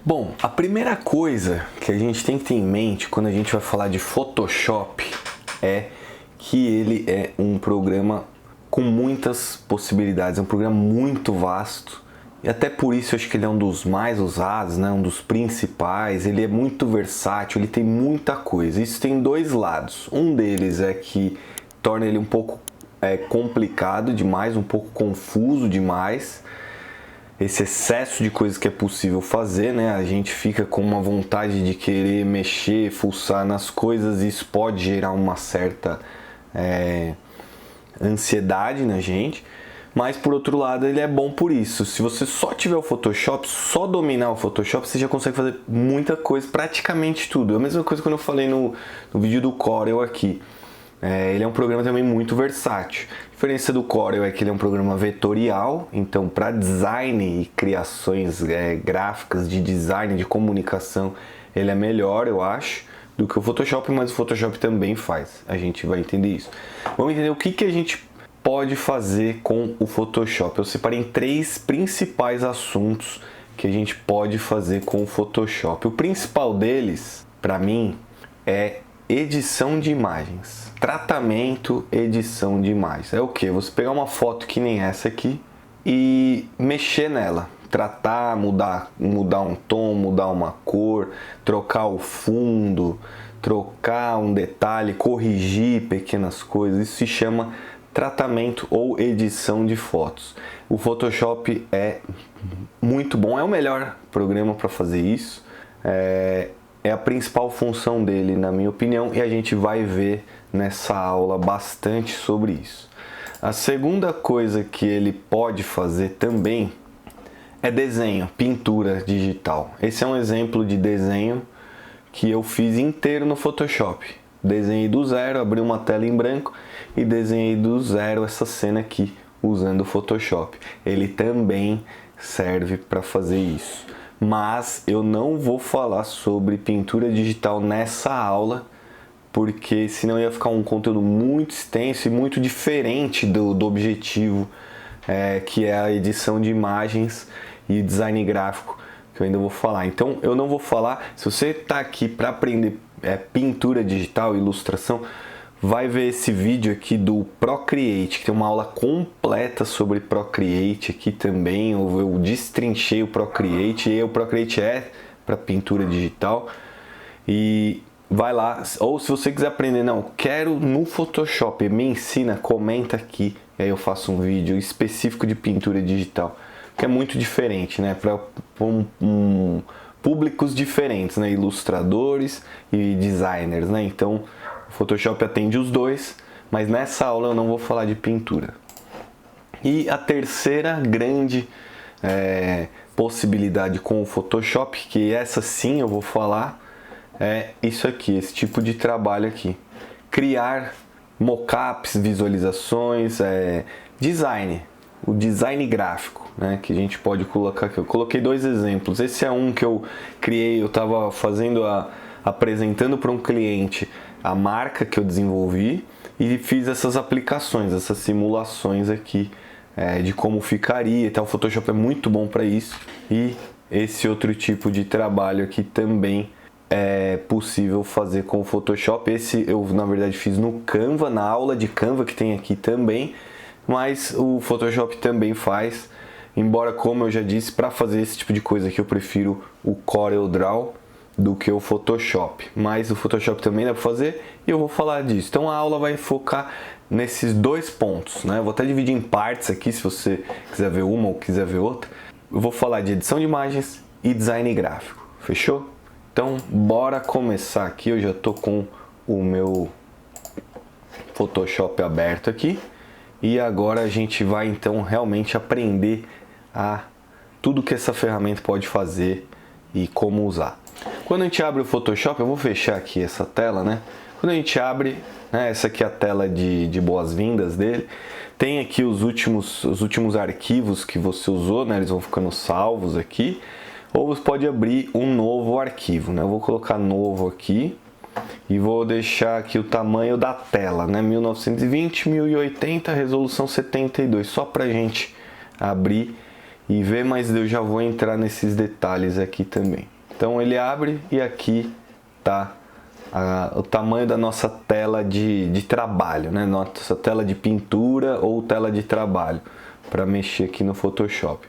Bom, a primeira coisa que a gente tem que ter em mente quando a gente vai falar de Photoshop é que ele é um programa com muitas possibilidades, é um programa muito vasto e até por isso eu acho que ele é um dos mais usados, né? Um dos principais. Ele é muito versátil, ele tem muita coisa. Isso tem dois lados. Um deles é que torna ele um pouco complicado demais, um pouco confuso demais. Esse excesso de coisas que é possível fazer, né? A gente fica com uma vontade de querer mexer, fuçar nas coisas e isso pode gerar uma certa ansiedade na gente. Mas por outro lado ele é bom por isso. Se você só tiver o Photoshop, só dominar o Photoshop, você já consegue fazer muita coisa, praticamente tudo. A mesma coisa quando eu falei no vídeo do Corel aqui. Ele é um programa também muito versátil. A diferença do Corel é que ele é um programa vetorial, então para design e criações gráficas, de design, de comunicação, ele é melhor, eu acho, do que o Photoshop, mas o Photoshop também faz. A gente vai entender isso. Vamos entender o que a gente pode fazer com o Photoshop. Eu separei em 3 principais assuntos que a gente pode fazer com o Photoshop. O principal deles, para mim, é edição de imagens. Tratamento, edição de imagens. É o que? Você pegar uma foto que nem essa aqui e mexer nela. Tratar, mudar um tom, mudar uma cor, trocar o fundo, trocar um detalhe, corrigir pequenas coisas. Isso se chama tratamento ou edição de fotos. O Photoshop é muito bom, é o melhor programa para fazer isso. É a principal função dele, na minha opinião, e a gente vai ver nessa aula bastante sobre isso. A segunda coisa que ele pode fazer também é desenho, pintura digital. Esse é um exemplo de desenho que eu fiz inteiro no Photoshop. Desenhei do zero, abri uma tela em branco e desenhei do zero essa cena aqui usando o Photoshop. Ele também serve para fazer isso. Mas eu não vou falar sobre pintura digital nessa aula, porque senão ia ficar um conteúdo muito extenso e muito diferente do objetivo, que é a edição de imagens e design gráfico, que eu ainda vou falar. Então eu não vou falar. Se você está aqui para aprender pintura digital, ilustração, vai ver esse vídeo aqui do Procreate, que tem uma aula completa sobre Procreate aqui também. Eu destrinchei o Procreate, e o Procreate é para pintura digital. E vai lá, ou se você quiser aprender, não, quero no Photoshop, me ensina, comenta aqui, e aí eu faço um vídeo específico de pintura digital, que é muito diferente, né, para públicos diferentes, né, ilustradores e designers, né, então o Photoshop atende os dois, mas nessa aula eu não vou falar de pintura. E a terceira grande possibilidade com o Photoshop, que essa sim eu vou falar, é isso aqui, esse tipo de trabalho aqui. Criar mockups, visualizações, design, o design gráfico, né, que a gente pode colocar aqui. Eu coloquei 2 exemplos. Esse é um que eu criei, eu estava apresentando para um cliente a marca que eu desenvolvi e fiz essas aplicações, essas simulações aqui de como ficaria. Então, o Photoshop é muito bom para isso. E esse outro tipo de trabalho aqui também é possível fazer com o Photoshop. Esse eu na verdade fiz no Canva, na aula de Canva que tem aqui também, mas o Photoshop também faz, embora, como eu já disse, para fazer esse tipo de coisa aqui eu prefiro o CorelDRAW do que o Photoshop, mas o Photoshop também dá para fazer e eu vou falar disso. Então a aula vai focar nesses 2 pontos, né? Eu vou até dividir em partes aqui, se você quiser ver uma ou quiser ver outra. Eu vou falar de edição de imagens e design gráfico, fechou? Então, bora começar aqui. Eu já estou com o meu Photoshop aberto aqui. E agora a gente vai então realmente aprender tudo que essa ferramenta pode fazer e como usar. Quando a gente abre o Photoshop, eu vou fechar aqui essa tela, né? Quando a gente abre, né, essa aqui é a tela de boas-vindas dele. Tem aqui os últimos arquivos que você usou, né? Eles vão ficando salvos aqui. Ou você pode abrir um novo arquivo, né? Eu vou colocar novo aqui e vou deixar aqui o tamanho da tela, né? 1920, 1080, resolução 72, só pra gente abrir e ver, mas eu já vou entrar nesses detalhes aqui também. Então ele abre e aqui tá o tamanho da nossa tela de trabalho, né? Nossa tela de pintura ou tela de trabalho para mexer aqui no Photoshop.